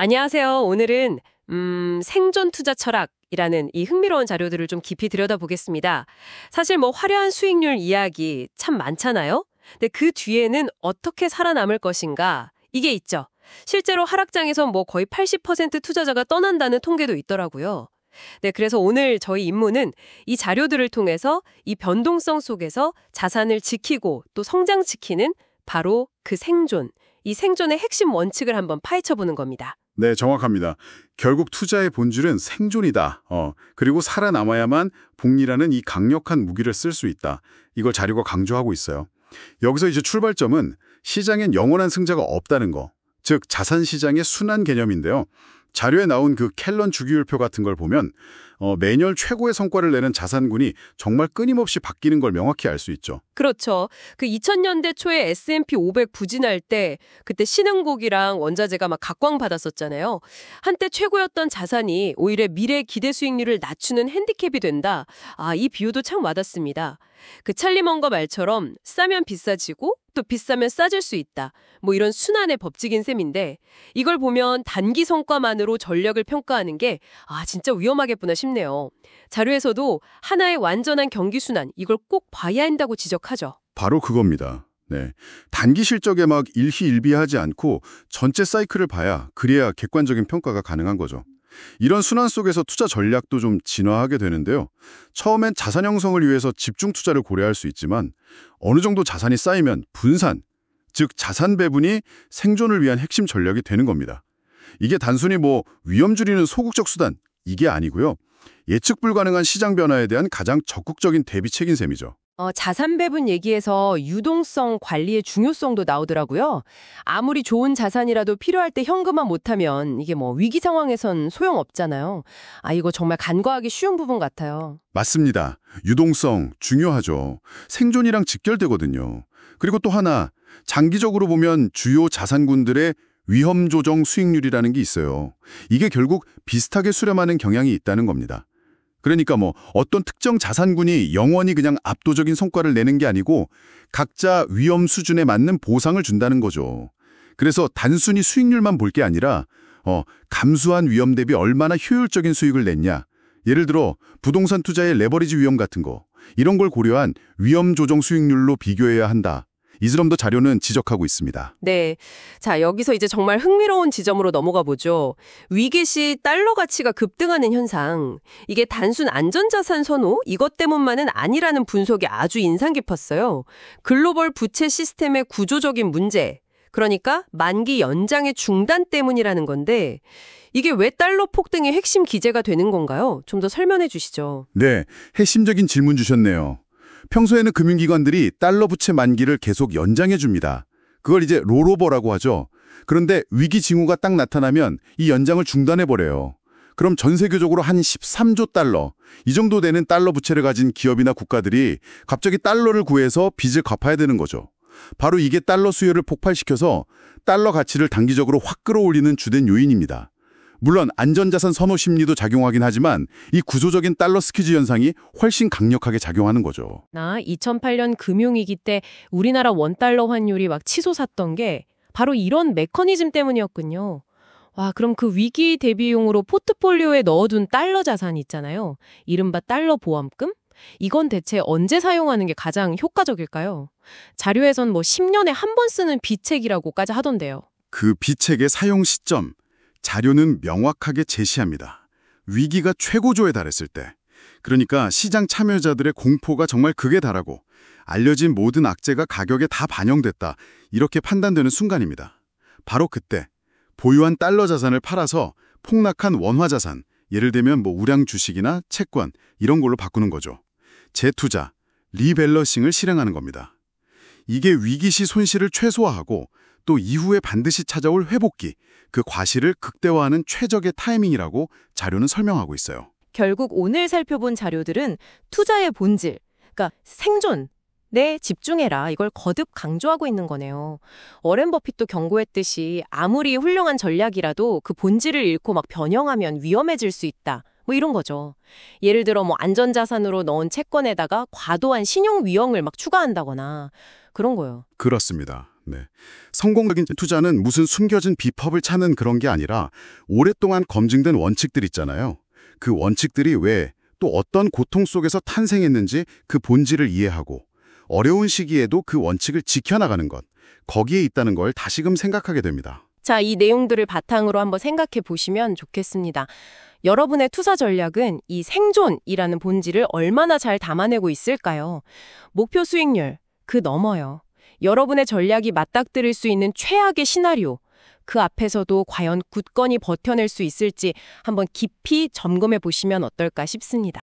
안녕하세요. 오늘은 생존 투자 철학이라는 이 흥미로운 자료들을 좀 깊이 들여다보겠습니다. 사실 뭐 화려한 수익률 이야기 참 많잖아요. 근데 그 뒤에는 어떻게 살아남을 것인가 이게 있죠. 실제로 하락장에서 뭐 거의 80% 투자자가 떠난다는 통계도 있더라고요. 네, 그래서 오늘 저희 임무는 이 자료들을 통해서 이 변동성 속에서 자산을 지키고 또 성장시키는 바로 그 생존, 이 생존의 핵심 원칙을 한번 파헤쳐보는 겁니다. 네, 정확합니다. 결국 투자의 본질은 생존이다. 그리고 살아남아야만 복리라는 이 강력한 무기를 쓸 수 있다. 이걸 자료가 강조하고 있어요. 여기서 이제 출발점은 시장엔 영원한 승자가 없다는 거. 즉 자산 시장의 순환 개념인데요. 자료에 나온 그 켈런 주기율표 같은 걸 보면 매년 최고의 성과를 내는 자산군이 정말 끊임없이 바뀌는 걸 명확히 알 수 있죠. 그렇죠. 그 2000년대 초에 S&P 500 부진할 때 그때 신흥국이랑 원자재가 막 각광받았었잖아요. 한때 최고였던 자산이 오히려 미래 기대 수익률을 낮추는 핸디캡이 된다. 이 비유도 참 와닿습니다. 그 찰리 먼거 말처럼 싸면 비싸지고 또 비싸면 싸질 수 있다. 뭐 이런 순환의 법칙인 셈인데 이걸 보면 단기 성과만으로 전략을 평가하는 게 진짜 위험하겠구나 싶네요. 자료에서도 하나의 완전한 경기 순환 이걸 꼭 봐야 한다고 지적하죠. 바로 그겁니다. 네, 단기 실적에 막 일희일비하지 않고 전체 사이클을 봐야 그래야 객관적인 평가가 가능한 거죠. 이런 순환 속에서 투자 전략도 좀 진화하게 되는데요. 처음엔 자산 형성을 위해서 집중 투자를 고려할 수 있지만 어느 정도 자산이 쌓이면 분산, 즉 자산 배분이 생존을 위한 핵심 전략이 되는 겁니다. 이게 단순히 뭐 위험 줄이는 소극적 수단, 이게 아니고요. 예측 불가능한 시장 변화에 대한 가장 적극적인 대비책인 셈이죠. 자산 배분 얘기에서 유동성 관리의 중요성도 나오더라고요. 아무리 좋은 자산이라도 필요할 때 현금화 못하면 이게 뭐 위기 상황에선 소용없잖아요. 이거 정말 간과하기 쉬운 부분 같아요. 맞습니다. 유동성 중요하죠. 생존이랑 직결되거든요. 그리고 또 하나, 장기적으로 보면 주요 자산군들의 위험 조정 수익률이라는 게 있어요. 이게 결국 비슷하게 수렴하는 경향이 있다는 겁니다. 그러니까 뭐 어떤 특정 자산군이 영원히 그냥 압도적인 성과를 내는 게 아니고 각자 위험 수준에 맞는 보상을 준다는 거죠. 그래서 단순히 수익률만 볼 게 아니라 감수한 위험 대비 얼마나 효율적인 수익을 냈냐. 예를 들어 부동산 투자의 레버리지 위험 같은 거. 이런 걸 고려한 위험 조정 수익률로 비교해야 한다. 이 점도 자료는 지적하고 있습니다. 네. 자, 여기서 이제 정말 흥미로운 지점으로 넘어가 보죠. 위기 시 달러 가치가 급등하는 현상. 이게 단순 안전자산 선호 이것 때문만은 아니라는 분석이 아주 인상 깊었어요. 글로벌 부채 시스템의 구조적인 문제. 그러니까 만기 연장의 중단 때문이라는 건데 이게 왜 달러 폭등의 핵심 기제가 되는 건가요? 좀 더 설명해 주시죠. 네, 핵심적인 질문 주셨네요. 평소에는 금융기관들이 달러 부채 만기를 계속 연장해 줍니다. 그걸 이제 롤오버라고 하죠. 그런데 위기 징후가 딱 나타나면 이 연장을 중단해버려요. 그럼 전 세계적으로 한 13조 달러, 이 정도 되는 달러 부채를 가진 기업이나 국가들이 갑자기 달러를 구해서 빚을 갚아야 되는 거죠. 바로 이게 달러 수요를 폭발시켜서 달러 가치를 단기적으로 확 끌어올리는 주된 요인입니다. 물론 안전자산 선호 심리도 작용하긴 하지만 이 구조적인 달러 스퀴즈 현상이 훨씬 강력하게 작용하는 거죠. 2008년 금융위기 때 우리나라 원달러 환율이 막 치솟았던 게 바로 이런 메커니즘 때문이었군요. 그럼 그 위기 대비용으로 포트폴리오에 넣어둔 달러 자산이 있잖아요. 이른바 달러 보험금? 이건 대체 언제 사용하는 게 가장 효과적일까요? 자료에선 뭐 10년에 한 번 쓰는 비책이라고까지 하던데요. 그 비책의 사용 시점. 자료는 명확하게 제시합니다. 위기가 최고조에 달했을 때, 그러니까 시장 참여자들의 공포가 정말 극에 달하고 알려진 모든 악재가 가격에 다 반영됐다, 이렇게 판단되는 순간입니다. 바로 그때 보유한 달러 자산을 팔아서 폭락한 원화 자산, 예를 들면 뭐 우량 주식이나 채권 이런 걸로 바꾸는 거죠. 재투자, 리밸런싱을 실행하는 겁니다. 이게 위기 시 손실을 최소화하고 또 이후에 반드시 찾아올 회복기, 그 과실을 극대화하는 최적의 타이밍이라고 자료는 설명하고 있어요. 결국 오늘 살펴본 자료들은 투자의 본질, 그러니까 생존에 집중해라 이걸 거듭 강조하고 있는 거네요. 워렌 버핏도 경고했듯이 아무리 훌륭한 전략이라도 그 본질을 잃고 막 변형하면 위험해질 수 있다. 뭐 이런 거죠. 예를 들어 뭐 안전자산으로 넣은 채권에다가 과도한 신용 위험을 막 추가한다거나 그런 거요. 그렇습니다. 네. 성공적인 투자는 무슨 숨겨진 비법을 찾는 그런 게 아니라 오랫동안 검증된 원칙들 있잖아요. 그 원칙들이 왜 또 어떤 고통 속에서 탄생했는지 그 본질을 이해하고 어려운 시기에도 그 원칙을 지켜나가는 것, 거기에 있다는 걸 다시금 생각하게 됩니다. 자, 이 내용들을 바탕으로 한번 생각해 보시면 좋겠습니다. 여러분의 투자 전략은 이 생존이라는 본질을 얼마나 잘 담아내고 있을까요? 목표 수익률, 그 너머요. 여러분의 전략이 맞닥뜨릴 수 있는 최악의 시나리오, 그 앞에서도 과연 굳건히 버텨낼 수 있을지 한번 깊이 점검해 보시면 어떨까 싶습니다.